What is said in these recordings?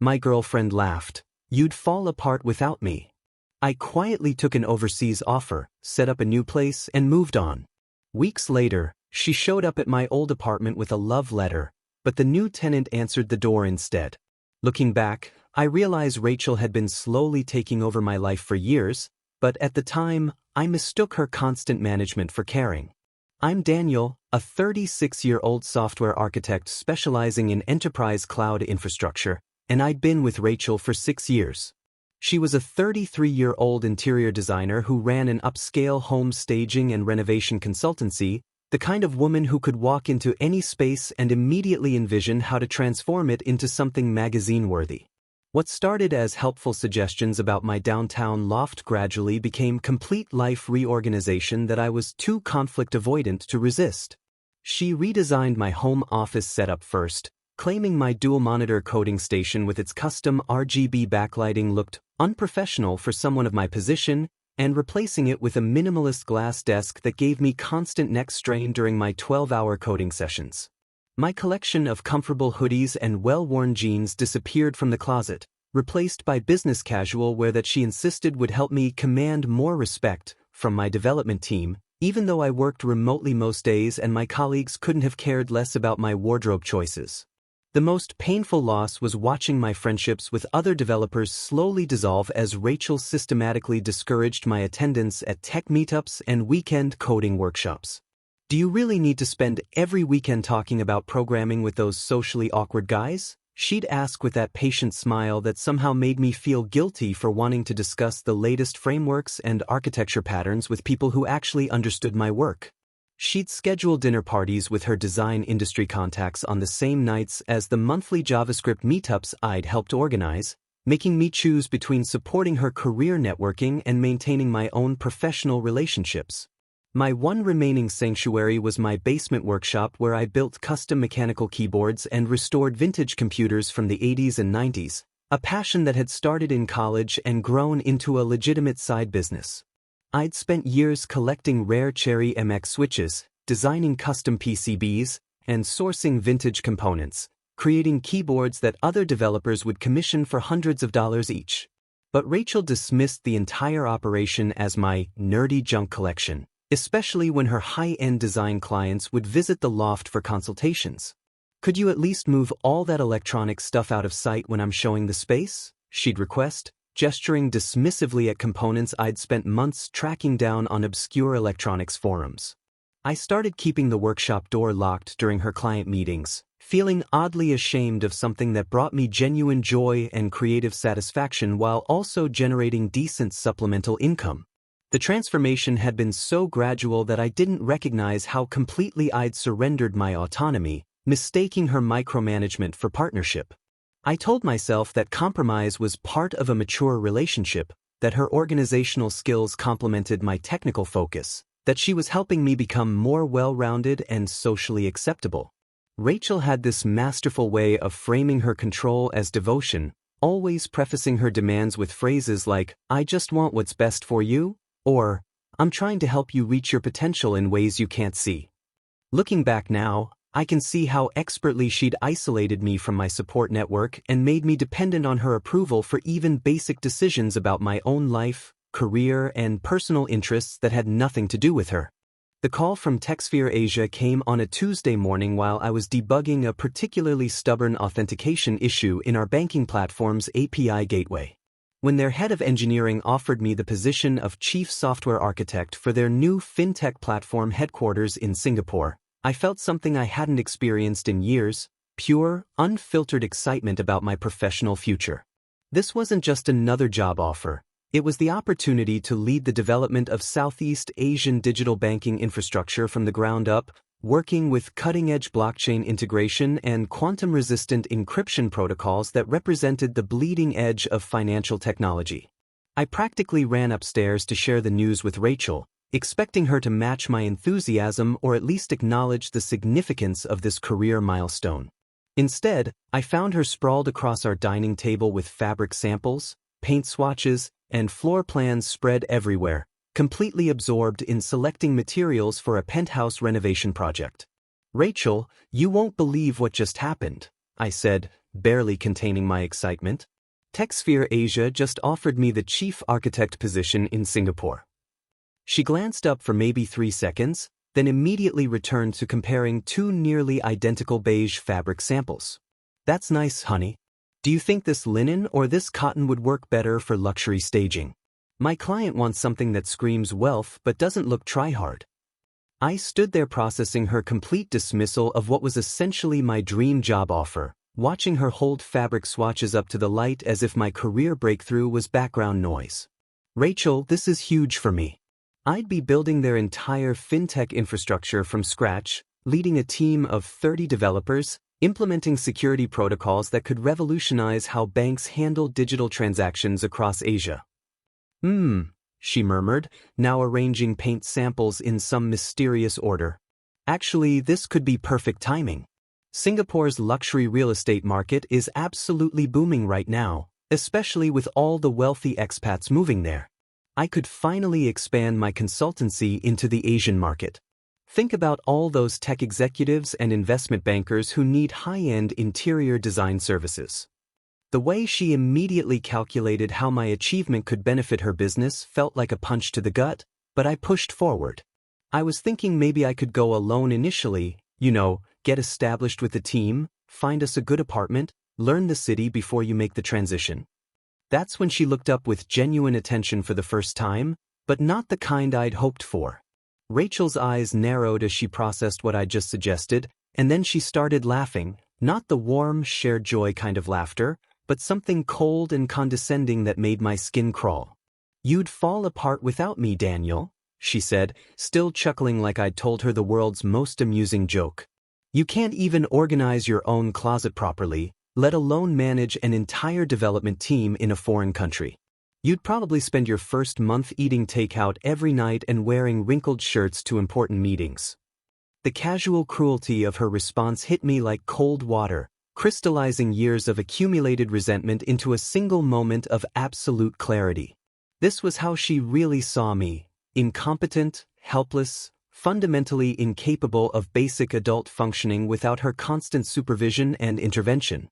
My girlfriend laughed. You'd fall apart without me. I quietly took an overseas offer, set up a new place, and moved on. Weeks later, she showed up at my old apartment with a love letter, but the new tenant answered the door instead. Looking back, I realize Rachel had been slowly taking over my life for years, but at the time, I mistook her constant management for caring. I'm Daniel, a 36-year-old software architect specializing in enterprise cloud infrastructure, and I'd been with Rachel for 6 years. She was a 33-year-old interior designer who ran an upscale home staging and renovation consultancy, the kind of woman who could walk into any space and immediately envision how to transform it into something magazine-worthy. What started as helpful suggestions about my downtown loft gradually became complete life reorganization that I was too conflict avoidant to resist. She redesigned my home office setup first, claiming my dual-monitor coding station with its custom RGB backlighting looked unprofessional for someone of my position, and replacing it with a minimalist glass desk that gave me constant neck strain during my 12-hour coding sessions. My collection of comfortable hoodies and well-worn jeans disappeared from the closet, replaced by business casual wear that she insisted would help me command more respect from my development team, even though I worked remotely most days and my colleagues couldn't have cared less about my wardrobe choices. The most painful loss was watching my friendships with other developers slowly dissolve as Rachel systematically discouraged my attendance at tech meetups and weekend coding workshops. Do you really need to spend every weekend talking about programming with those socially awkward guys? She'd ask with that patient smile that somehow made me feel guilty for wanting to discuss the latest frameworks and architecture patterns with people who actually understood my work. She'd schedule dinner parties with her design industry contacts on the same nights as the monthly JavaScript meetups I'd helped organize, making me choose between supporting her career networking and maintaining my own professional relationships. My one remaining sanctuary was my basement workshop where I built custom mechanical keyboards and restored vintage computers from the 80s and 90s, a passion that had started in college and grown into a legitimate side business. I'd spent years collecting rare Cherry MX switches, designing custom PCBs, and sourcing vintage components, creating keyboards that other developers would commission for hundreds of dollars each. But Rachel dismissed the entire operation as my nerdy junk collection, especially when her high-end design clients would visit the loft for consultations. Could you at least move all that electronic stuff out of sight when I'm showing the space? She'd request, gesturing dismissively at components I'd spent months tracking down on obscure electronics forums. I started keeping the workshop door locked during her client meetings, feeling oddly ashamed of something that brought me genuine joy and creative satisfaction while also generating decent supplemental income. The transformation had been so gradual that I didn't recognize how completely I'd surrendered my autonomy, mistaking her micromanagement for partnership. I told myself that compromise was part of a mature relationship, that her organizational skills complemented my technical focus, that she was helping me become more well-rounded and socially acceptable. Rachel had this masterful way of framing her control as devotion, always prefacing her demands with phrases like, "I just want what's best for you," or, "I'm trying to help you reach your potential in ways you can't see." Looking back now, I can see how expertly she'd isolated me from my support network and made me dependent on her approval for even basic decisions about my own life, career, and personal interests that had nothing to do with her. The call from TechSphere Asia came on a Tuesday morning while I was debugging a particularly stubborn authentication issue in our banking platform's API gateway. When their head of engineering offered me the position of chief software architect for their new fintech platform headquarters in Singapore, I felt something I hadn't experienced in years: pure, unfiltered excitement about my professional future. This wasn't just another job offer. It was the opportunity to lead the development of Southeast Asian digital banking infrastructure from the ground up, working with cutting-edge blockchain integration and quantum-resistant encryption protocols that represented the bleeding edge of financial technology. I practically ran upstairs to share the news with Rachel, expecting her to match my enthusiasm or at least acknowledge the significance of this career milestone. Instead, I found her sprawled across our dining table with fabric samples, paint swatches, and floor plans spread everywhere, completely absorbed in selecting materials for a penthouse renovation project. "Rachel, you won't believe what just happened," I said, barely containing my excitement. TechSphere Asia just offered me the chief architect position in Singapore. She glanced up for maybe 3 seconds, then immediately returned to comparing two nearly identical beige fabric samples. That's nice, honey. Do you think this linen or this cotton would work better for luxury staging? My client wants something that screams wealth but doesn't look try-hard. I stood there processing her complete dismissal of what was essentially my dream job offer, watching her hold fabric swatches up to the light as if my career breakthrough was background noise. Rachel, this is huge for me. I'd be building their entire fintech infrastructure from scratch, leading a team of 30 developers, implementing security protocols that could revolutionize how banks handle digital transactions across Asia. She murmured, now arranging paint samples in some mysterious order. Actually, this could be perfect timing. Singapore's luxury real estate market is absolutely booming right now, especially with all the wealthy expats moving there. I could finally expand my consultancy into the Asian market. Think about all those tech executives and investment bankers who need high-end interior design services. The way she immediately calculated how my achievement could benefit her business felt like a punch to the gut, but I pushed forward. I was thinking maybe I could go alone initially, get established with the team, find us a good apartment, learn the city before you make the transition. That's when she looked up with genuine attention for the first time, but not the kind I'd hoped for. Rachel's eyes narrowed as she processed what I'd just suggested, and then she started laughing, not the warm, shared joy kind of laughter, but something cold and condescending that made my skin crawl. "You'd fall apart without me, Daniel," she said, still chuckling like I'd told her the world's most amusing joke. "You can't even organize your own closet properly, let alone manage an entire development team in a foreign country. You'd probably spend your first month eating takeout every night and wearing wrinkled shirts to important meetings." The casual cruelty of her response hit me like cold water, crystallizing years of accumulated resentment into a single moment of absolute clarity. This was how she really saw me: incompetent, helpless, fundamentally incapable of basic adult functioning without her constant supervision and intervention.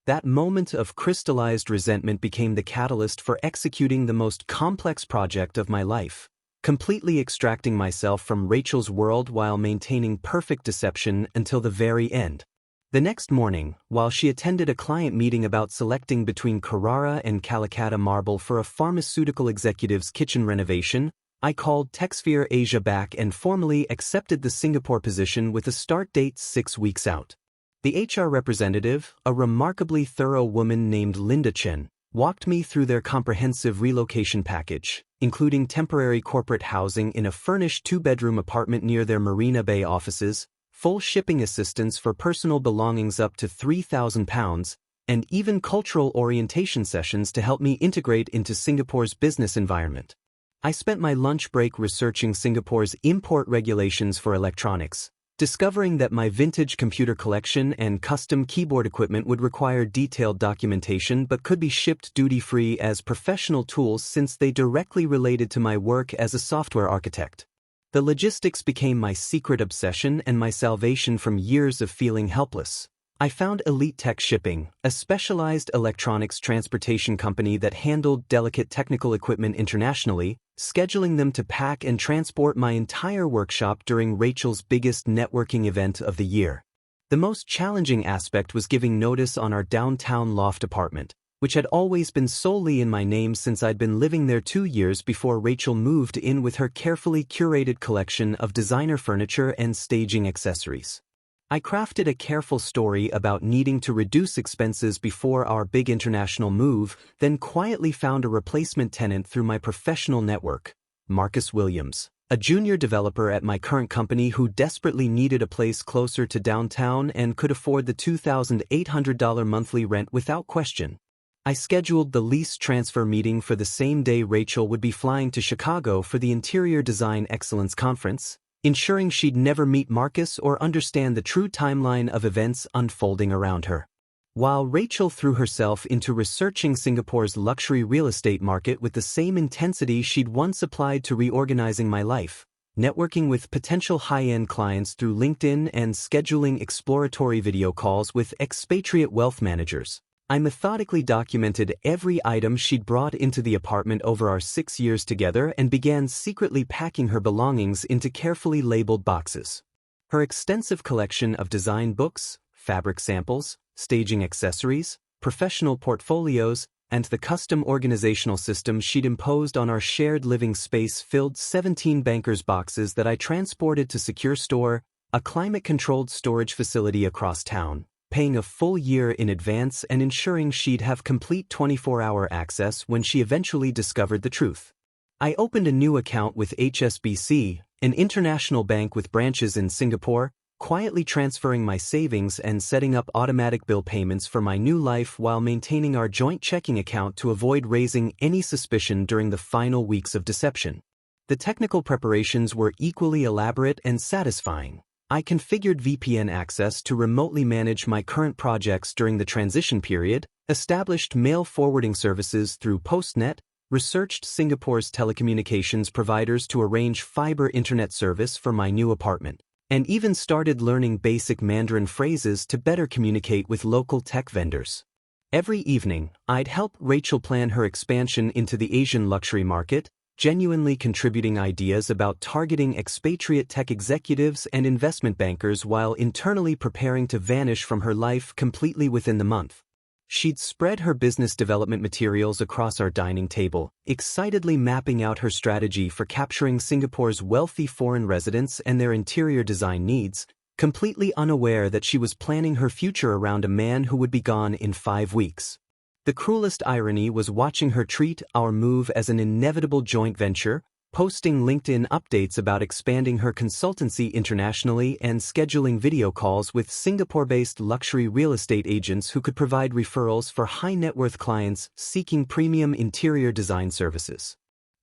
That moment of crystallized resentment became the catalyst for executing the most complex project of my life, completely extracting myself from Rachel's world while maintaining perfect deception until the very end. The next morning, while she attended a client meeting about selecting between Carrara and Calcutta marble for a pharmaceutical executive's kitchen renovation, I called TechSphere Asia back and formally accepted the Singapore position with a start date 6 weeks out. The HR representative, a remarkably thorough woman named Linda Chen, walked me through their comprehensive relocation package, including temporary corporate housing in a furnished 2-bedroom apartment near their Marina Bay offices, full shipping assistance for personal belongings up to £3,000, and even cultural orientation sessions to help me integrate into Singapore's business environment. I spent my lunch break researching Singapore's import regulations for electronics, discovering that my vintage computer collection and custom keyboard equipment would require detailed documentation but could be shipped duty-free as professional tools since they directly related to my work as a software architect. The logistics became my secret obsession and my salvation from years of feeling helpless. I found Elite Tech Shipping, a specialized electronics transportation company that handled delicate technical equipment internationally, scheduling them to pack and transport my entire workshop during Rachel's biggest networking event of the year. The most challenging aspect was giving notice on our downtown loft apartment, which had always been solely in my name since I'd been living there 2 years before Rachel moved in with her carefully curated collection of designer furniture and staging accessories. I crafted a careful story about needing to reduce expenses before our big international move, then quietly found a replacement tenant through my professional network, Marcus Williams, a junior developer at my current company who desperately needed a place closer to downtown and could afford the $2,800 monthly rent without question. I scheduled the lease transfer meeting for the same day Rachel would be flying to Chicago for the Interior Design Excellence Conference, ensuring she'd never meet Marcus or understand the true timeline of events unfolding around her. While Rachel threw herself into researching Singapore's luxury real estate market with the same intensity she'd once applied to reorganizing my life, networking with potential high-end clients through LinkedIn, and scheduling exploratory video calls with expatriate wealth managers. I methodically documented every item she'd brought into the apartment over our 6 years together and began secretly packing her belongings into carefully labeled boxes. Her extensive collection of design books, fabric samples, staging accessories, professional portfolios, and the custom organizational system she'd imposed on our shared living space filled 17 bankers' boxes that I transported to Secure Store, a climate-controlled storage facility across town, paying a full year in advance and ensuring she'd have complete 24-hour access when she eventually discovered the truth. I opened a new account with HSBC, an international bank with branches in Singapore, quietly transferring my savings and setting up automatic bill payments for my new life while maintaining our joint checking account to avoid raising any suspicion during the final weeks of deception. The technical preparations were equally elaborate and satisfying. I configured VPN access to remotely manage my current projects during the transition period, established mail forwarding services through Postnet, researched Singapore's telecommunications providers to arrange fiber internet service for my new apartment, and even started learning basic Mandarin phrases to better communicate with local tech vendors. Every evening, I'd help Rachel plan her expansion into the Asian luxury market, genuinely contributing ideas about targeting expatriate tech executives and investment bankers while internally preparing to vanish from her life completely within the month. She'd spread her business development materials across our dining table, excitedly mapping out her strategy for capturing Singapore's wealthy foreign residents and their interior design needs, completely unaware that she was planning her future around a man who would be gone in 5 weeks. The cruelest irony was watching her treat our move as an inevitable joint venture, posting LinkedIn updates about expanding her consultancy internationally and scheduling video calls with Singapore-based luxury real estate agents who could provide referrals for high-net-worth clients seeking premium interior design services.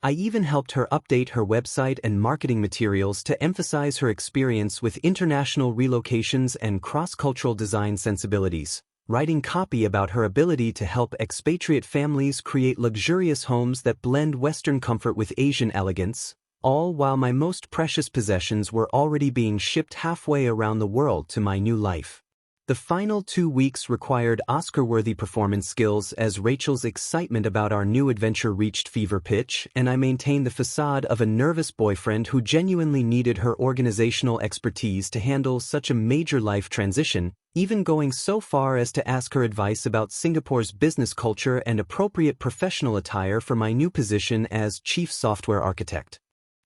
I even helped her update her website and marketing materials to emphasize her experience with international relocations and cross-cultural design sensibilities, writing copy about her ability to help expatriate families create luxurious homes that blend Western comfort with Asian elegance, all while my most precious possessions were already being shipped halfway around the world to my new life. The final 2 weeks required Oscar-worthy performance skills as Rachel's excitement about our new adventure reached fever pitch, and I maintained the facade of a nervous boyfriend who genuinely needed her organizational expertise to handle such a major life transition, even going so far as to ask her advice about Singapore's business culture and appropriate professional attire for my new position as Chief Software Architect.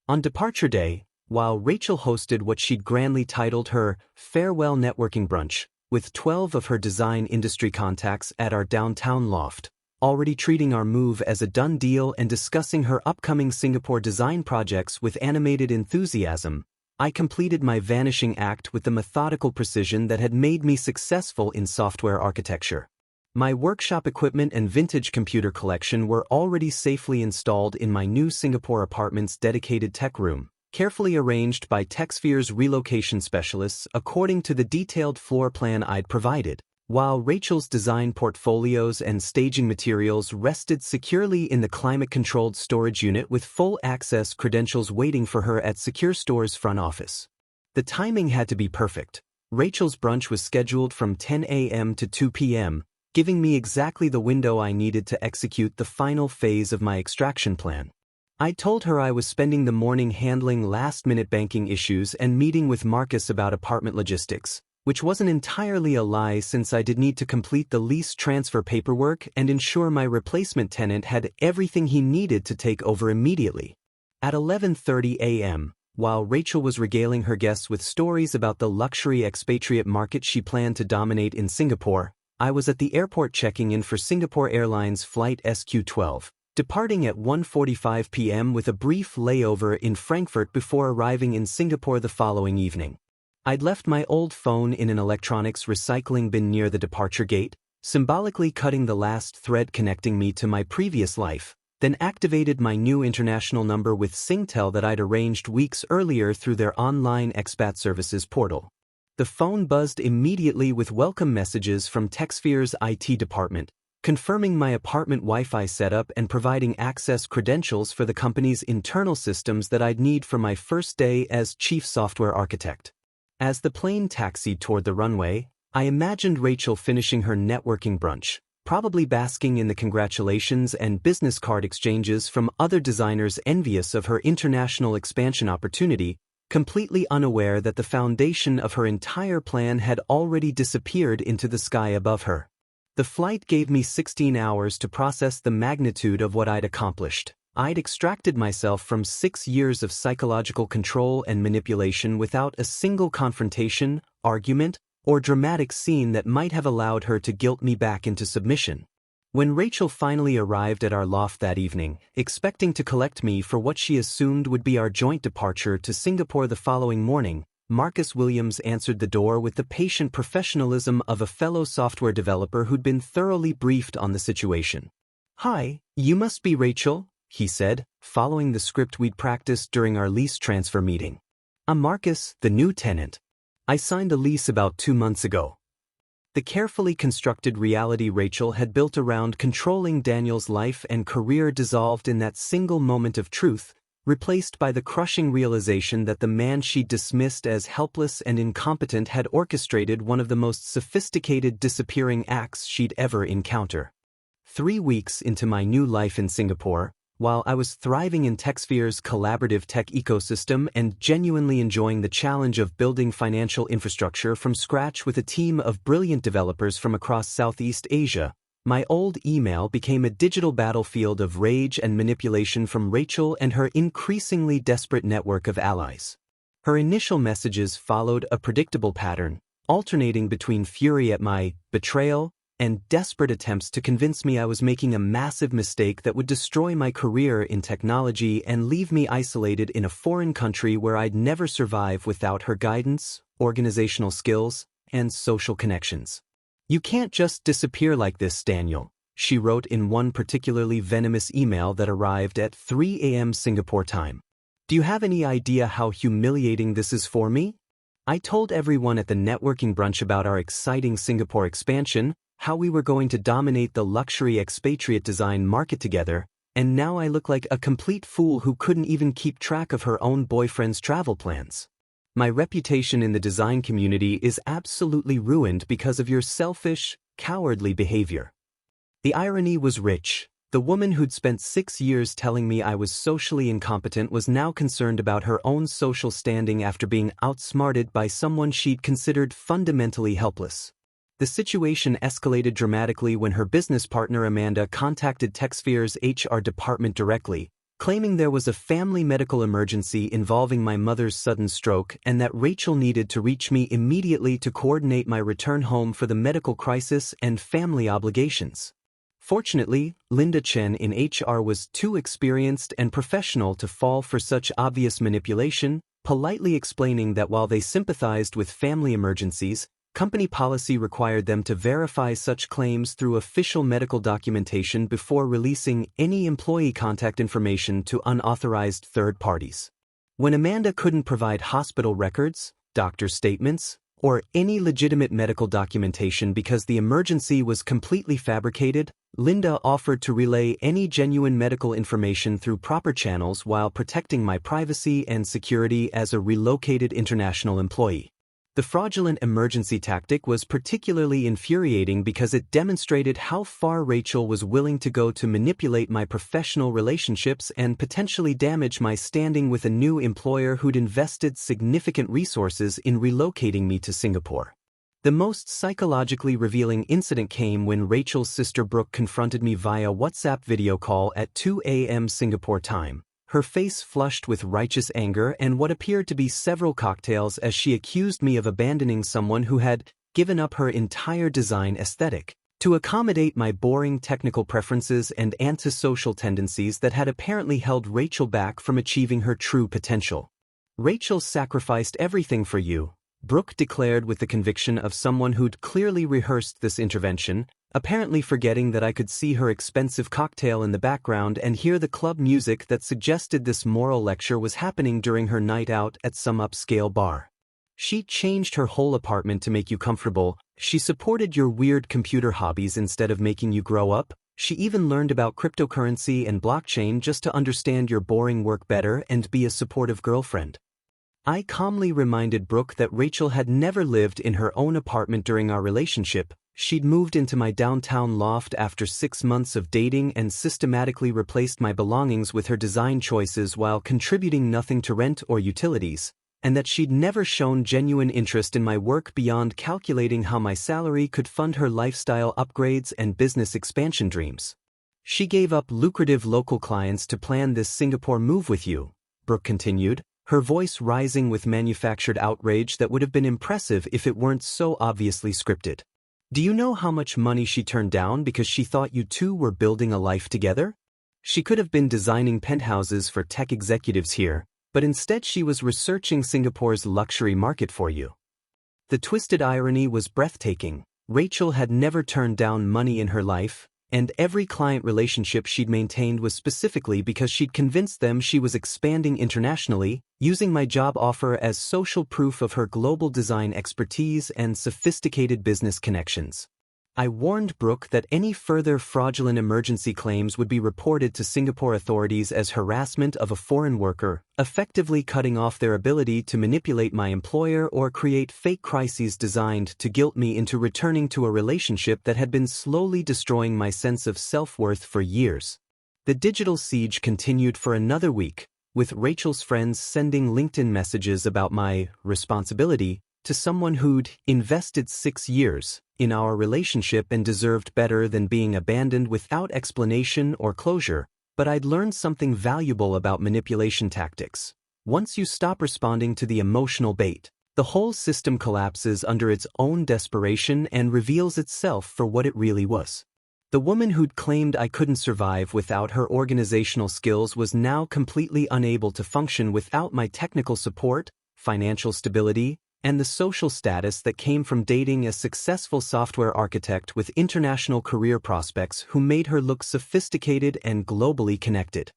On departure day, while Rachel hosted what she'd grandly titled her farewell networking brunch, with 12 of her design industry contacts at our downtown loft, already treating our move as a done deal and discussing her upcoming Singapore design projects with animated enthusiasm, I completed my vanishing act with the methodical precision that had made me successful in software architecture. My workshop equipment and vintage computer collection were already safely installed in my new Singapore apartment's dedicated tech room, carefully arranged by TechSphere's relocation specialists according to the detailed floor plan I'd provided, while Rachel's design portfolios and staging materials rested securely in the climate-controlled storage unit with full access credentials waiting for her at Secure Store's front office. The timing had to be perfect. Rachel's brunch was scheduled from 10 a.m. to 2 p.m., giving me exactly the window I needed to execute the final phase of my extraction plan. I told her I was spending the morning handling last-minute banking issues and meeting with Marcus about apartment logistics, which wasn't entirely a lie since I did need to complete the lease transfer paperwork and ensure my replacement tenant had everything he needed to take over immediately. At 11:30 a.m., while Rachel was regaling her guests with stories about the luxury expatriate market she planned to dominate in Singapore, I was at the airport checking in for Singapore Airlines Flight SQ12. Departing at 1:45 p.m. with a brief layover in Frankfurt before arriving in Singapore the following evening. I'd left my old phone in an electronics recycling bin near the departure gate, symbolically cutting the last thread connecting me to my previous life, then activated my new international number with Singtel that I'd arranged weeks earlier through their online expat services portal. The phone buzzed immediately with welcome messages from TechSphere's IT department, confirming my apartment Wi-Fi setup and providing access credentials for the company's internal systems that I'd need for my first day as chief software architect. As the plane taxied toward the runway, I imagined Rachel finishing her networking brunch, probably basking in the congratulations and business card exchanges from other designers envious of her international expansion opportunity, completely unaware that the foundation of her entire plan had already disappeared into the sky above her. The flight gave me 16 hours to process the magnitude of what I'd accomplished. I'd extracted myself from 6 years of psychological control and manipulation without a single confrontation, argument, or dramatic scene that might have allowed her to guilt me back into submission. When Rachel finally arrived at our loft that evening, expecting to collect me for what she assumed would be our joint departure to Singapore the following morning, Marcus Williams answered the door with the patient professionalism of a fellow software developer who'd been thoroughly briefed on the situation. "Hi, you must be Rachel," he said, following the script we'd practiced during our lease transfer meeting. "I'm Marcus, the new tenant. I signed the lease about 2 months ago." The carefully constructed reality Rachel had built around controlling Daniel's life and career dissolved in that single moment of truth, replaced by the crushing realization that the man she dismissed as helpless and incompetent had orchestrated one of the most sophisticated disappearing acts she'd ever encounter. 3 weeks into my new life in Singapore, while I was thriving in TechSphere's collaborative tech ecosystem and genuinely enjoying the challenge of building financial infrastructure from scratch with a team of brilliant developers from across Southeast Asia, my old email became a digital battlefield of rage and manipulation from Rachel and her increasingly desperate network of allies. Her initial messages followed a predictable pattern, alternating between fury at my betrayal and desperate attempts to convince me I was making a massive mistake that would destroy my career in technology and leave me isolated in a foreign country where I'd never survive without her guidance, organizational skills, and social connections. "You can't just disappear like this, Daniel," she wrote in one particularly venomous email that arrived at 3 a.m. Singapore time. "Do you have any idea how humiliating this is for me? I told everyone at the networking brunch about our exciting Singapore expansion, how we were going to dominate the luxury expatriate design market together, and now I look like a complete fool who couldn't even keep track of her own boyfriend's travel plans. My reputation in the design community is absolutely ruined because of your selfish, cowardly behavior." The irony was rich. The woman who'd spent 6 years telling me I was socially incompetent was now concerned about her own social standing after being outsmarted by someone she'd considered fundamentally helpless. The situation escalated dramatically when her business partner Amanda contacted TechSphere's HR department directly, claiming there was a family medical emergency involving my mother's sudden stroke and that Rachel needed to reach me immediately to coordinate my return home for the medical crisis and family obligations. Fortunately, Linda Chen in HR was too experienced and professional to fall for such obvious manipulation, politely explaining that while they sympathized with family emergencies, company policy required them to verify such claims through official medical documentation before releasing any employee contact information to unauthorized third parties. When Amanda couldn't provide hospital records, doctor statements, or any legitimate medical documentation because the emergency was completely fabricated, Linda offered to relay any genuine medical information through proper channels while protecting my privacy and security as a relocated international employee. The fraudulent emergency tactic was particularly infuriating because it demonstrated how far Rachel was willing to go to manipulate my professional relationships and potentially damage my standing with a new employer who'd invested significant resources in relocating me to Singapore. The most psychologically revealing incident came when Rachel's sister Brooke confronted me via WhatsApp video call at 2 a.m. Singapore time, her face flushed with righteous anger and what appeared to be several cocktails as she accused me of abandoning someone who had given up her entire design aesthetic to accommodate my boring technical preferences and antisocial tendencies that had apparently held Rachel back from achieving her true potential. "Rachel sacrificed everything for you," Brooke declared with the conviction of someone who'd clearly rehearsed this intervention, apparently forgetting that I could see her expensive cocktail in the background and hear the club music that suggested this moral lecture was happening during her night out at some upscale bar. She changed her whole apartment to make you comfortable. She supported your weird computer hobbies instead of making you grow up. She even learned about cryptocurrency and blockchain just to understand your boring work better and be a supportive girlfriend. I calmly reminded Brooke that Rachel had never lived in her own apartment during our relationship. She'd moved into my downtown loft after 6 months of dating and systematically replaced my belongings with her design choices while contributing nothing to rent or utilities, and that she'd never shown genuine interest in my work beyond calculating how my salary could fund her lifestyle upgrades and business expansion dreams. She gave up lucrative local clients to plan this Singapore move with you, Brooke continued, her voice rising with manufactured outrage that would have been impressive if it weren't so obviously scripted. Do you know how much money she turned down because she thought you two were building a life together? She could have been designing penthouses for tech executives here, but instead she was researching Singapore's luxury market for you. The twisted irony was breathtaking. Rachel had never turned down money in her life, and every client relationship she'd maintained was specifically because she'd convinced them she was expanding internationally, using my job offer as social proof of her global design expertise and sophisticated business connections. I warned Brooke that any further fraudulent emergency claims would be reported to Singapore authorities as harassment of a foreign worker, effectively cutting off their ability to manipulate my employer or create fake crises designed to guilt me into returning to a relationship that had been slowly destroying my sense of self-worth for years. The digital siege continued for another week, with Rachel's friends sending LinkedIn messages about my responsibility to someone who'd invested 6 years in our relationship and deserved better than being abandoned without explanation or closure, but I'd learned something valuable about manipulation tactics. Once you stop responding to the emotional bait, the whole system collapses under its own desperation and reveals itself for what it really was. The woman who'd claimed I couldn't survive without her organizational skills was now completely unable to function without my technical support, financial stability, and the social status that came from dating a successful software architect with international career prospects who made her look sophisticated and globally connected.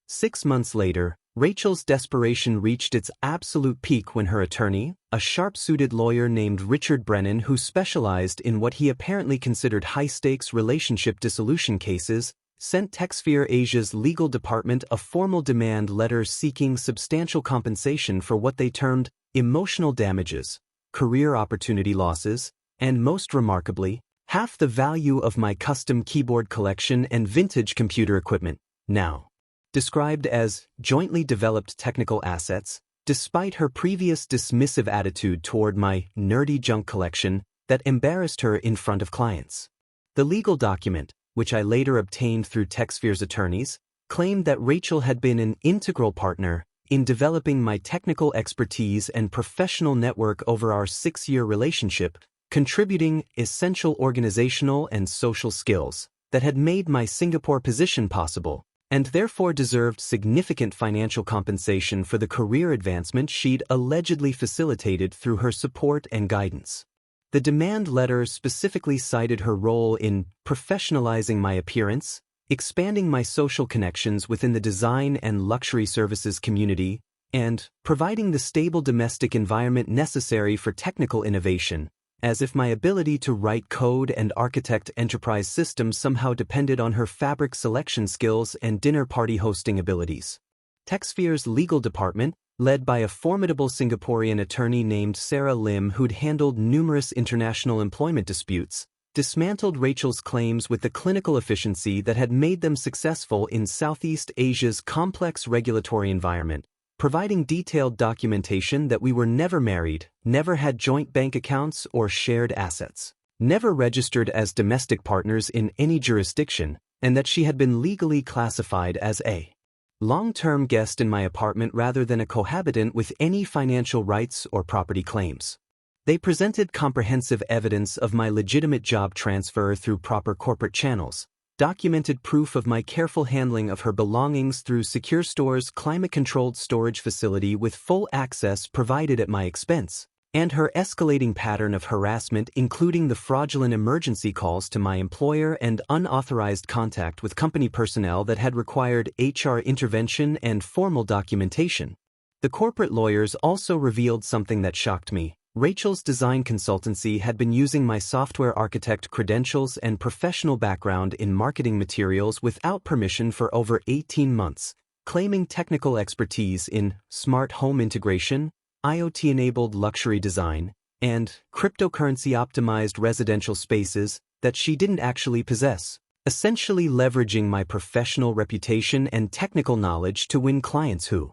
6 months later, Rachel's desperation reached its absolute peak when her attorney, a sharp-suited lawyer named Richard Brennan who specialized in what he apparently considered high-stakes relationship dissolution cases, sent TechSphere Asia's legal department a formal demand letter seeking substantial compensation for what they termed emotional damages, career opportunity losses, and most remarkably, half the value of my custom keyboard collection and vintage computer equipment, now described as jointly developed technical assets, despite her previous dismissive attitude toward my nerdy junk collection that embarrassed her in front of clients. The legal document, which I later obtained through TechSphere's attorneys, claimed that Rachel had been an integral partner in developing my technical expertise and professional network over our 6-year relationship, contributing essential organizational and social skills that had made my Singapore position possible, and therefore deserved significant financial compensation for the career advancement she'd allegedly facilitated through her support and guidance. The demand letter specifically cited her role in professionalizing my appearance, expanding my social connections within the design and luxury services community, and providing the stable domestic environment necessary for technical innovation, as if my ability to write code and architect enterprise systems somehow depended on her fabric selection skills and dinner party hosting abilities. TechSphere's legal department, led by a formidable Singaporean attorney named Sarah Lim who'd handled numerous international employment disputes, dismantled Rachel's claims with the clinical efficiency that had made them successful in Southeast Asia's complex regulatory environment, providing detailed documentation that we were never married, never had joint bank accounts or shared assets, never registered as domestic partners in any jurisdiction, and that she had been legally classified as a long-term guest in my apartment rather than a cohabitant with any financial rights or property claims. They presented comprehensive evidence of my legitimate job transfer through proper corporate channels, documented proof of my careful handling of her belongings through Secure Store's climate-controlled storage facility with full access provided at my expense, and her escalating pattern of harassment including the fraudulent emergency calls to my employer and unauthorized contact with company personnel that had required HR intervention and formal documentation. The corporate lawyers also revealed something that shocked me. Rachel's design consultancy had been using my software architect credentials and professional background in marketing materials without permission for over 18 months, claiming technical expertise in smart home integration, IoT-enabled luxury design, and cryptocurrency-optimized residential spaces that she didn't actually possess, essentially leveraging my professional reputation and technical knowledge to win clients who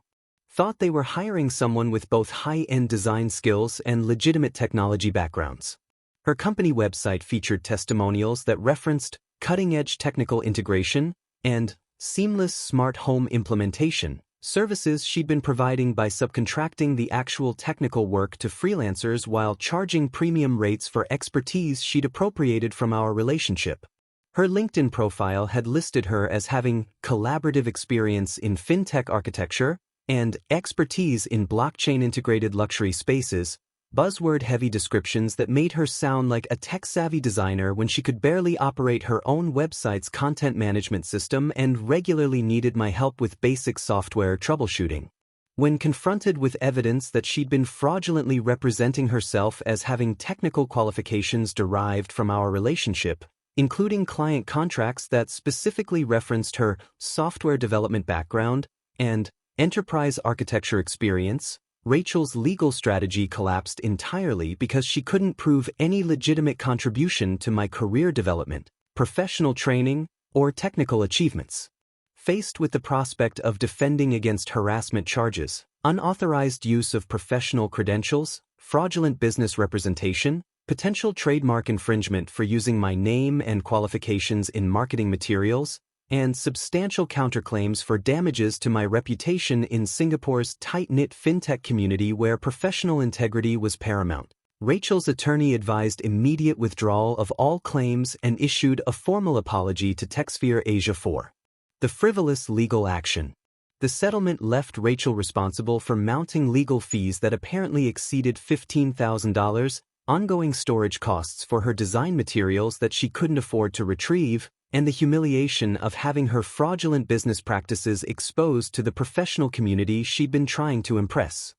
thought they were hiring someone with both high-end design skills and legitimate technology backgrounds. Her company website featured testimonials that referenced cutting-edge technical integration and seamless smart home implementation, services she'd been providing by subcontracting the actual technical work to freelancers while charging premium rates for expertise she'd appropriated from our relationship. Her LinkedIn profile had listed her as having collaborative experience in fintech architecture and expertise in blockchain-integrated luxury spaces, buzzword-heavy descriptions that made her sound like a tech-savvy designer when she could barely operate her own website's content management system and regularly needed my help with basic software troubleshooting. When confronted with evidence that she'd been fraudulently representing herself as having technical qualifications derived from our relationship, including client contracts that specifically referenced her software development background and enterprise architecture experience, Rachel's legal strategy collapsed entirely because she couldn't prove any legitimate contribution to my career development, professional training, or technical achievements. Faced with the prospect of defending against harassment charges, unauthorized use of professional credentials, fraudulent business representation, potential trademark infringement for using my name and qualifications in marketing materials, and substantial counterclaims for damages to my reputation in Singapore's tight-knit fintech community where professional integrity was paramount, Rachel's attorney advised immediate withdrawal of all claims and issued a formal apology to TechSphere Asia for the frivolous legal action. The settlement left Rachel responsible for mounting legal fees that apparently exceeded $15,000, ongoing storage costs for her design materials that she couldn't afford to retrieve, and the humiliation of having her fraudulent business practices exposed to the professional community she'd been trying to impress.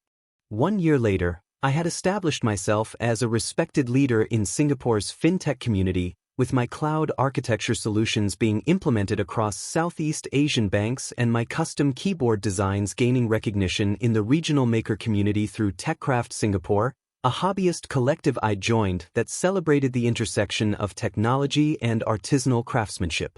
1 year later, I had established myself as a respected leader in Singapore's fintech community, with my cloud architecture solutions being implemented across Southeast Asian banks and my custom keyboard designs gaining recognition in the regional maker community through TechCraft Singapore, a hobbyist collective I joined that celebrated the intersection of technology and artisanal craftsmanship.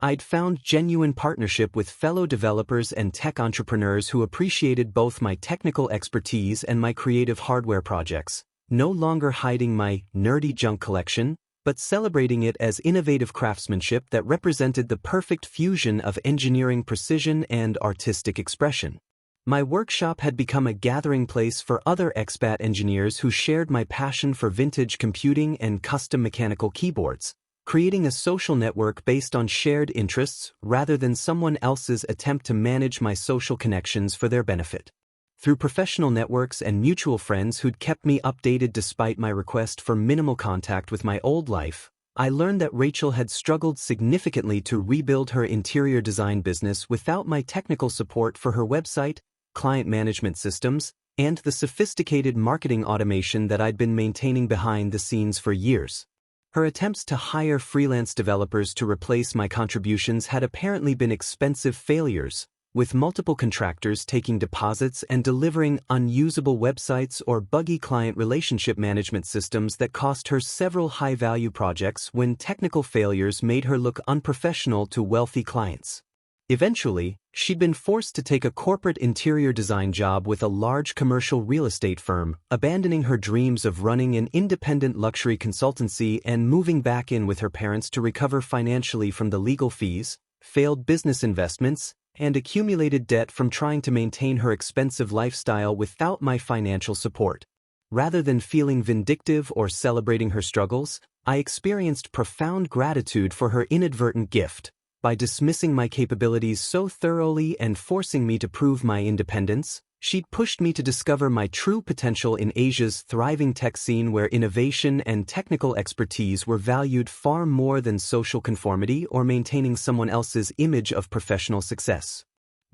I'd found genuine partnership with fellow developers and tech entrepreneurs who appreciated both my technical expertise and my creative hardware projects, no longer hiding my nerdy junk collection, but celebrating it as innovative craftsmanship that represented the perfect fusion of engineering precision and artistic expression. My workshop had become a gathering place for other expat engineers who shared my passion for vintage computing and custom mechanical keyboards, creating a social network based on shared interests rather than someone else's attempt to manage my social connections for their benefit. Through professional networks and mutual friends who'd kept me updated despite my request for minimal contact with my old life, I learned that Rachel had struggled significantly to rebuild her interior design business without my technical support for her website, client management systems, and the sophisticated marketing automation that I'd been maintaining behind the scenes for years. Her attempts to hire freelance developers to replace my contributions had apparently been expensive failures, with multiple contractors taking deposits and delivering unusable websites or buggy client relationship management systems that cost her several high-value projects when technical failures made her look unprofessional to wealthy clients. Eventually, she'd been forced to take a corporate interior design job with a large commercial real estate firm, abandoning her dreams of running an independent luxury consultancy and moving back in with her parents to recover financially from the legal fees, failed business investments, and accumulated debt from trying to maintain her expensive lifestyle without my financial support. Rather than feeling vindictive or celebrating her struggles, I experienced profound gratitude for her inadvertent gift. By dismissing my capabilities so thoroughly and forcing me to prove my independence, she'd pushed me to discover my true potential in Asia's thriving tech scene where innovation and technical expertise were valued far more than social conformity or maintaining someone else's image of professional success.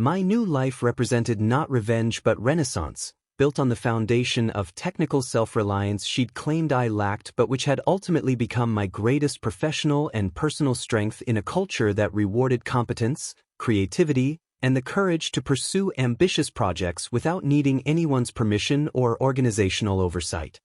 My new life represented not revenge but renaissance, built on the foundation of technical self-reliance she'd claimed I lacked but which had ultimately become my greatest professional and personal strength in a culture that rewarded competence, creativity, and the courage to pursue ambitious projects without needing anyone's permission or organizational oversight.